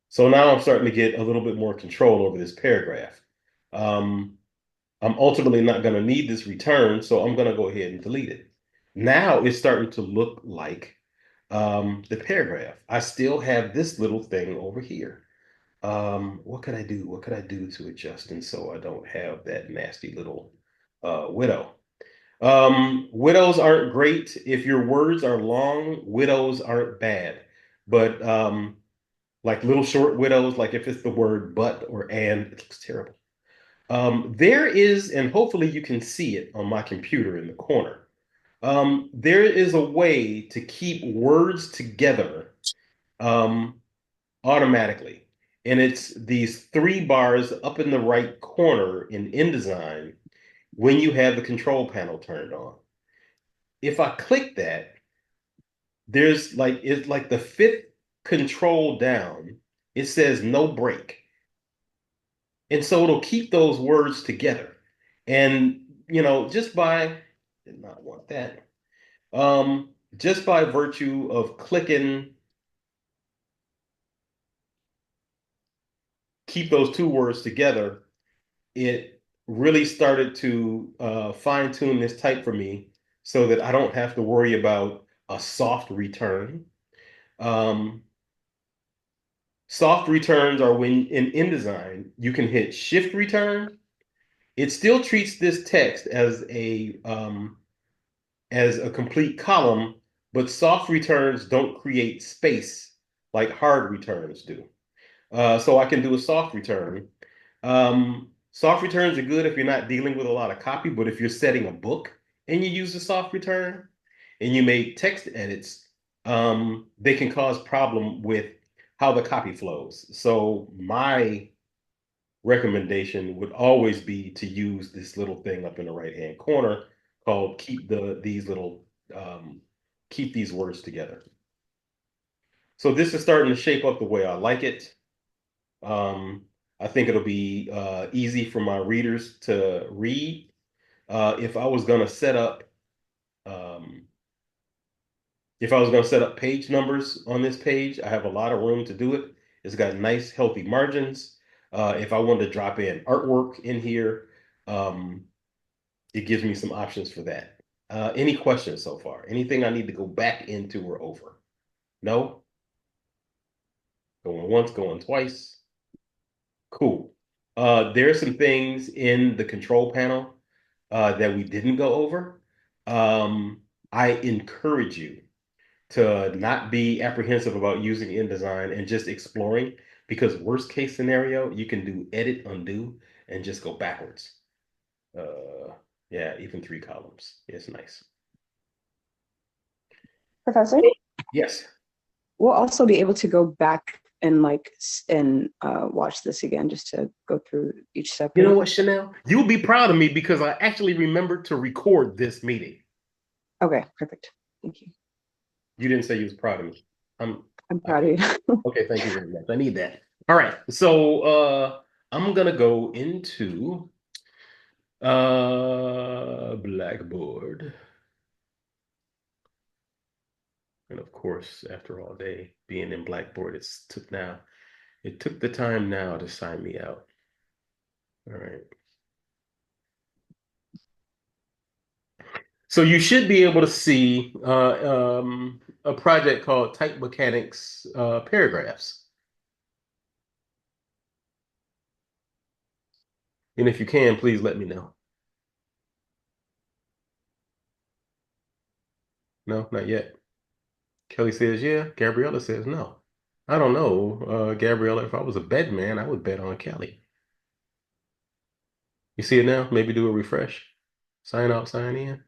So now I'm starting to get a little bit more control over this paragraph. Um, I'm ultimately not going to need this return, so I'm going to go ahead and delete it. Now it's starting to look like the paragraph. I still have this little thing over here. What could I do? What could I do to adjust and so I don't have that nasty little widow? Widows aren't great. If your words are long, widows aren't bad. But like little short widows, like if it's the word but or and, it looks terrible. There is, and hopefully you can see it on my computer in the corner. There is a way to keep words together um, automatically. And it's these three bars up in the right corner in InDesign when you have the control panel turned on. If I click that, there's like it's like the fifth control down. It says no break. And so it'll keep those words together. And just by did not want that. Just by virtue of clicking, keep those two words together, it really started to fine tune this type for me so that I don't have to worry about a soft return. Um, Soft returns are when in InDesign, you can hit shift return. It still treats this text as a complete column, but soft returns don't create space like hard returns do. So I can do a soft return. Soft returns are good if you're not dealing with a lot of copy, but if you're setting a book and you use a soft return and you make text edits, they can cause problem with how the copy flows. So my recommendation would always be to use this little thing up in the right hand corner called keep these words together. So this is starting to shape up the way I like it. Um, I think it'll be easy for my readers to read. If I was going to set up um, if I was going to set up page numbers on this page, I have a lot of room to do it. It's got nice, healthy margins. If I wanted to drop in artwork in here, um, it gives me some options for that. Any questions so far? Anything I need to go back into or over? No? Going once, going twice. Cool. There are some things in the control panel that we didn't go over. I encourage you to not be apprehensive about using InDesign and just exploring, because worst case scenario, you can do edit, undo, and just go backwards. Yeah, even 3 columns. It's nice. Professor, Yes. we'll also be able to go back and watch this again just to go through each step. You know what, Chanel? You'll be proud of me because I actually remembered to record this meeting. Okay, perfect. Thank you. You didn't say you was proud of me. I'm proud of you. Okay, thank you very much. I need that. All right. So I'm gonna go into Blackboard. And of course, after all day being in Blackboard, it took the time now to sign me out. All right. So you should be able to see a project called Type Mechanics Paragraphs. And if you can, please let me know. No, not yet. Kelly says, yeah. Gabriella says, no. I don't know, Gabriella. If I was a bet man, I would bet on Kelly. You see it now? Maybe do a refresh. Sign out, sign in.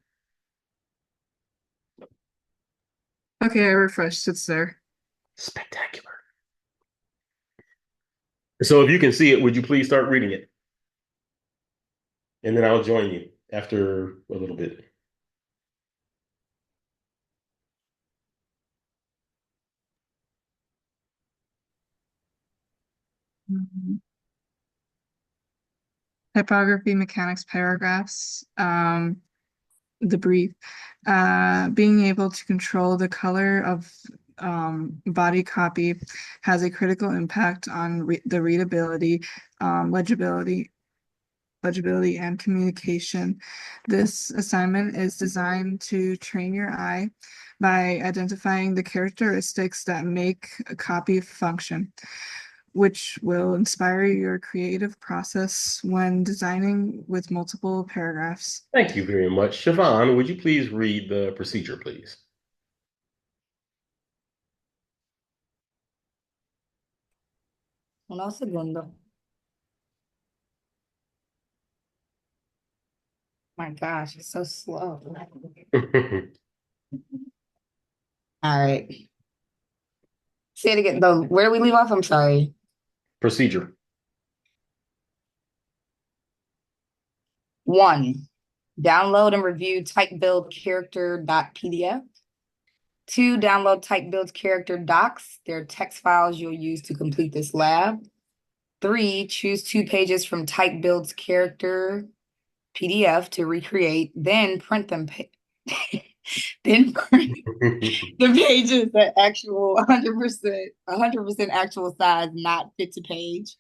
Okay, I refreshed. It's there. Spectacular. So if you can see it, would you please start reading it? And then I'll join you after a little bit. Mhm. Typography, mechanics, paragraphs, the brief, being able to control the color of body copy has a critical impact on the readability, legibility and communication. This assignment is designed to train your eye by identifying the characteristics that make a copy function, which will inspire your creative process when designing with multiple paragraphs. Thank you very much. Siobhan, would you please read the procedure, please? Uno segundo. My gosh, it's so slow. All right. Say it again. Though, where do we leave off? I'm sorry. Procedure. 1, download and review typebuildcharacter.pdf. 2, download typebuild character docs. They're text files you'll use to complete this lab. 3, choose 2 pages from typebuild's character PDF to recreate, then print them. Then print the pages at actual 100% actual size, not fit to page.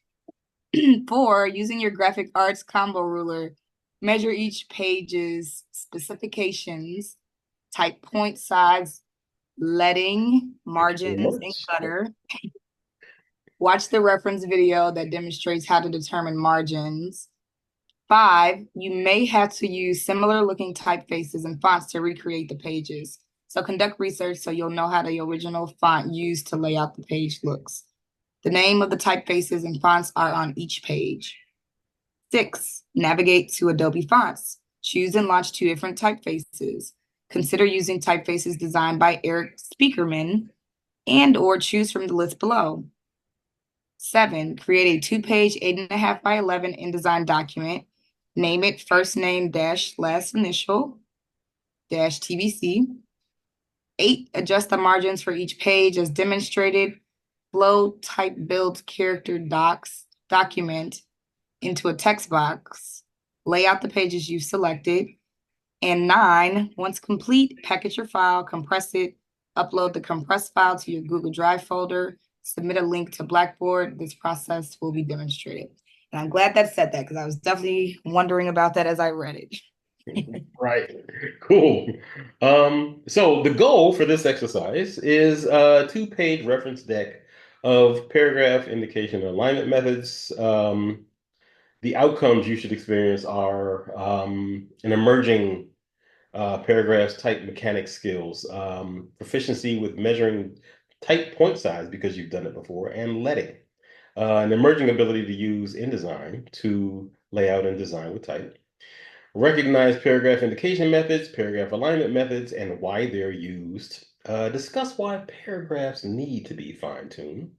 4, using your graphic arts combo ruler, measure each page's specifications, type point size, leading, margins, and gutter. Watch the reference video that demonstrates how to determine margins. 5, you may have to use similar looking typefaces and fonts to recreate the pages. So conduct research so you'll know how the original font used to lay out the page looks. The name of the typefaces and fonts are on each page. 6, navigate to Adobe Fonts. Choose and launch 2 different typefaces. Consider using typefaces designed by Eric Speakerman and/or choose from the list below. 7, create a 2-page 8.5 by 11 InDesign document. Name it first name dash last initial dash TBC. 8, adjust the margins for each page as demonstrated. Flow type build character document into a text box. Lay out the pages you've selected. And 9, once complete, package your file, compress it, upload the compressed file to your Google Drive folder, submit a link to Blackboard. This process will be demonstrated. And I'm glad that said that because I was definitely wondering about that as I read it. Right. Cool. So the goal for this exercise is a 2-page reference deck of paragraph indication and alignment methods. The outcomes you should experience are an emerging paragraphs type mechanic skills, proficiency with measuring type point size because you've done it before, and leading. An emerging ability to use InDesign to lay out and design with type. Recognize paragraph indication methods, paragraph alignment methods, and why they're used. Discuss why paragraphs need to be fine-tuned.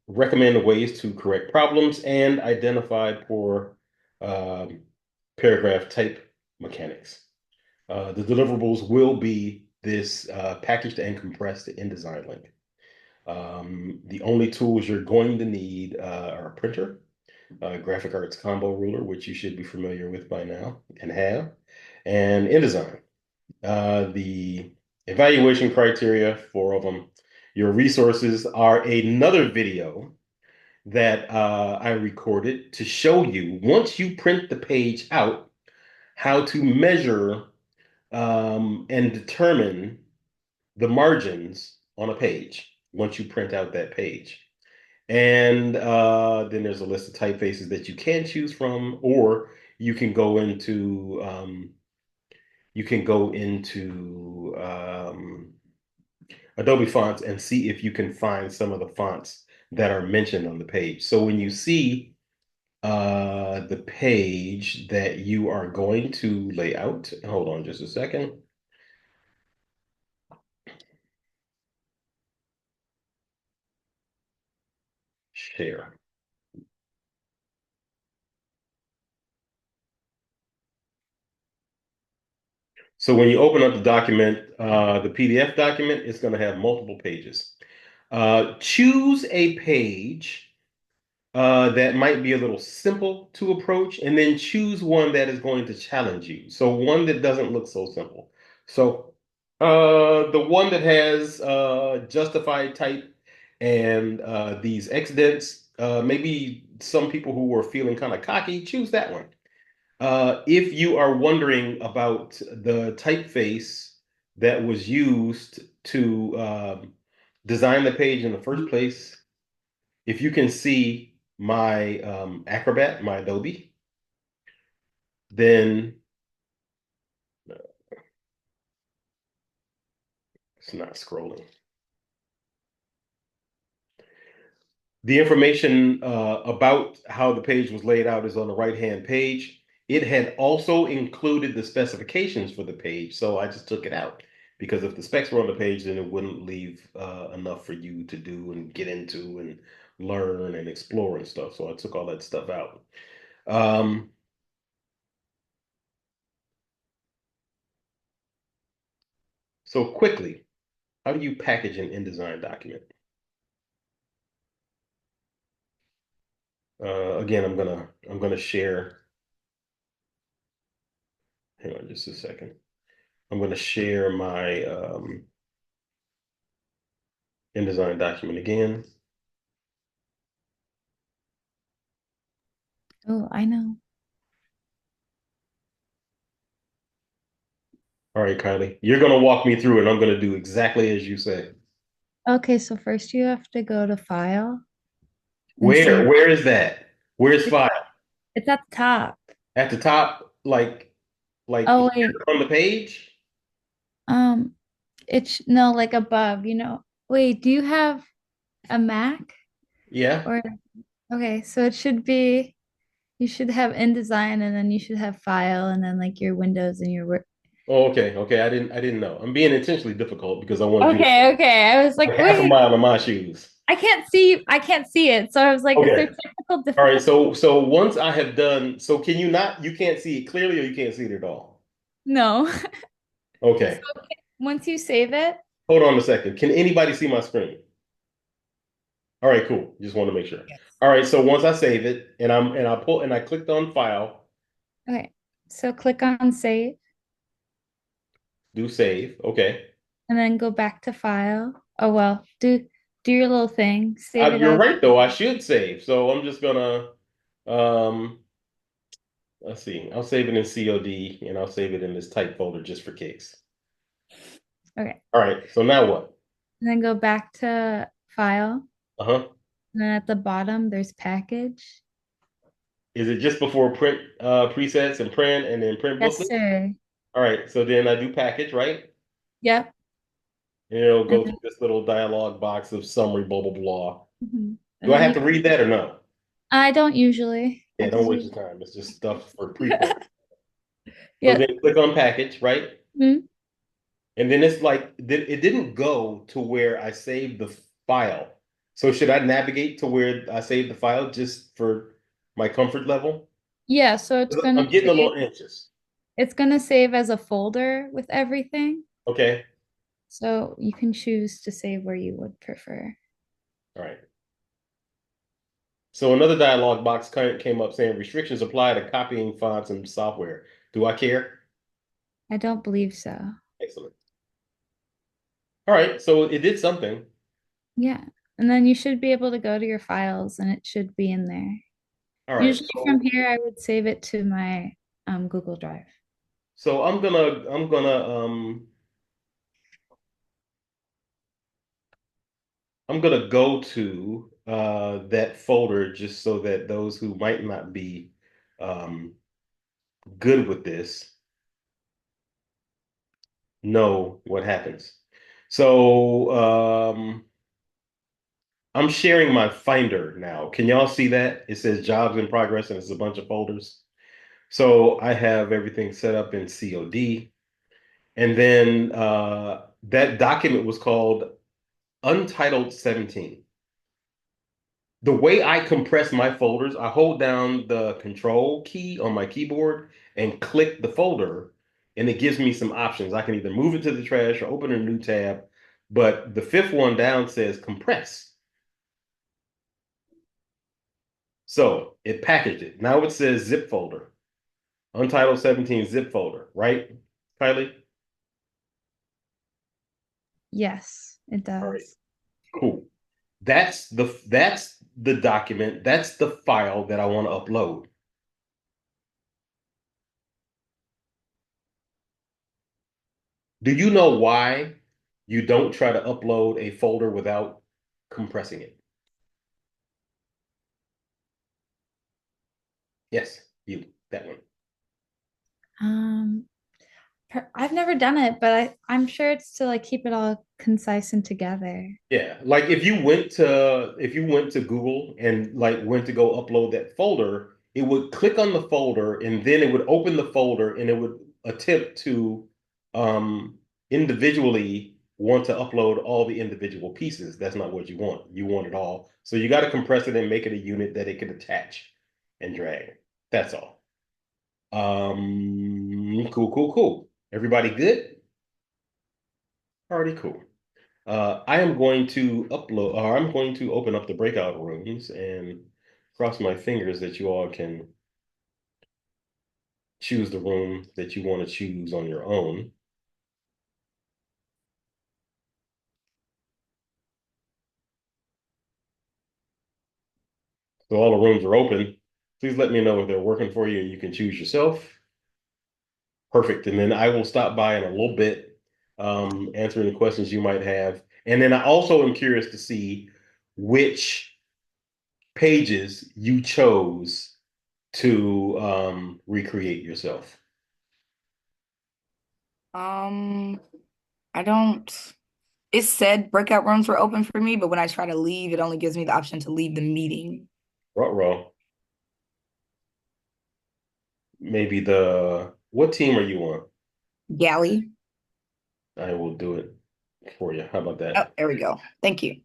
Recommend ways to correct problems and identify poor paragraph type mechanics. The deliverables will be this packaged and compressed InDesign link. The only tools you're going to need are a printer, graphic arts combo ruler, which you should be familiar with by now and have, and InDesign. The evaluation criteria, 4 of them. Your resources are another video that I recorded to show you once you print the page out how to measure and determine the margins on a page once you print out that page. And then there's a list of typefaces that you can choose from, or you can go into Adobe Fonts and see if you can find some of the fonts that are mentioned on the page. So when you see the page that you are going to lay out, hold on just a second. Share. So when you open up the document, the PDF document, it's going to have multiple pages. Choose a page that might be a little simple to approach, and then choose one that is going to challenge you. So one that doesn't look so simple. So the one that has justified type and these exdents, maybe some people who are feeling kind of cocky, choose that one. If you are wondering about the typeface that was used to design the page in the first place, if you can see my Acrobat, my Adobe, then it's not scrolling. The information about how the page was laid out is on the right-hand page. It had also included the specifications for the page, so I just took it out because if the specs were on the page, then it wouldn't leave enough for you to do and get into and learn and explore and stuff. So I took all that stuff out. So quickly, how do you package an InDesign document? Again, I'm gonna share. Hang on just a second. I'm gonna share my InDesign document again. Oh, I know. All right, Kylie, you're gonna walk me through it. I'm gonna do exactly as you say. Okay, so first you have to go to File and Where? save. Where is that? Where's It's, file? it's at the top. At the top, like Oh here wait, on the page? um, it's no like above. Wait, do you have a Mac Yeah. or okay? So it should be. You should have InDesign, and then you should have File, and then like your Windows and your work. Oh, okay, okay. I didn't know. I'm being intentionally difficult because I want you to Okay, okay. I was like, like half a wait, mile in my shoes. I can't see it. So I was like, is there Okay. technical All right. difficulty? So once I have done, so can you not? You can't see it clearly, or you can't see it at all. No. Okay. Once you save it, Hold on a second. Can anybody see my screen? All right, cool. Just want to make sure. Yes. All right, so once I save it and I clicked on file, okay. So click on save do save. Okay. and then go back to file. Oh well, do your little thing. Save it You're as right though. I should save. So I'm just gonna um let's see. I'll save it in COD and I'll save it in this type folder just for case. okay. All right. So now what? And then go back to file. Uh-huh. And then at the bottom there's package. Is it just before print presets and print and then print Yes, booklet? sir. All right. So then I do package, right? Yep. And it'll And go through this little dialog box of summary, blah blah blah. mhm. And Do I then have you to read that or no? I don't usually. I Yeah, don't just waste use your time. It's just stuff for preprint. So Yep. then click on package, right? Mhm. And then it's like it didn't go to where I saved the file. So should I navigate to where I saved the file just for my comfort level? Yeah, so I'm getting a little anxious. it's gonna save as a folder with everything. Okay. So you can choose to save where you would prefer. All right. So another dialog box came up saying restrictions apply to copying fonts and software. Do I care? I don't believe so. Excellent. All right. So it did something. Yeah. And then you should be able to go to your files and it should be in there. All right. Usually from So here, I would save it to my Google Drive. So I'm gonna go to that folder just so that those who might not be um, good with this know what happens. So I'm sharing my Finder now. Can y'all see that? It says jobs in progress and it's a bunch of folders. So I have everything set up in COD. And then that document was called Untitled 17. The way I compress my folders, I hold down the control key on my keyboard and click the folder, and it gives me some options. I can either move it to the trash or open a new tab. But the fifth one down says compress. So it packaged it. Now it says zip folder, Untitled 17 zip folder, right, Kylie? Yes, it All right, does. cool. That's the document, that's the file that I want to upload. Do you know why you don't try to upload a folder without compressing it? Yes, you, that one. Um, I've never done it, but I'm sure it's to like keep it all concise and together. Yeah, like if you went to Google and like went to go upload that folder, it would click on the folder and then it would open the folder and it would attempt to um individually want to upload all the individual pieces. That's not what you want. You want it all. So you got to compress it and make it a unit that it can attach and drag. That's all. Cool, cool, cool. Everybody good? Already cool. I am going to upload, or I'm going to open up the breakout rooms and cross my fingers that you all can choose the room that you want to choose on your own. So all the rooms are open. Please let me know if they're working for you and you can choose yourself. Perfect. And then I will stop by in a little bit, answering the questions you might have. And then I also am curious to see which pages you chose to recreate yourself. I don't. It said breakout rooms were open for me, but when I try to leave, it only gives me the option to leave the meeting. Ruh-roh. Maybe what team are you on? Galley. I will do it for you. How about Oh, that? there we go. Thank you.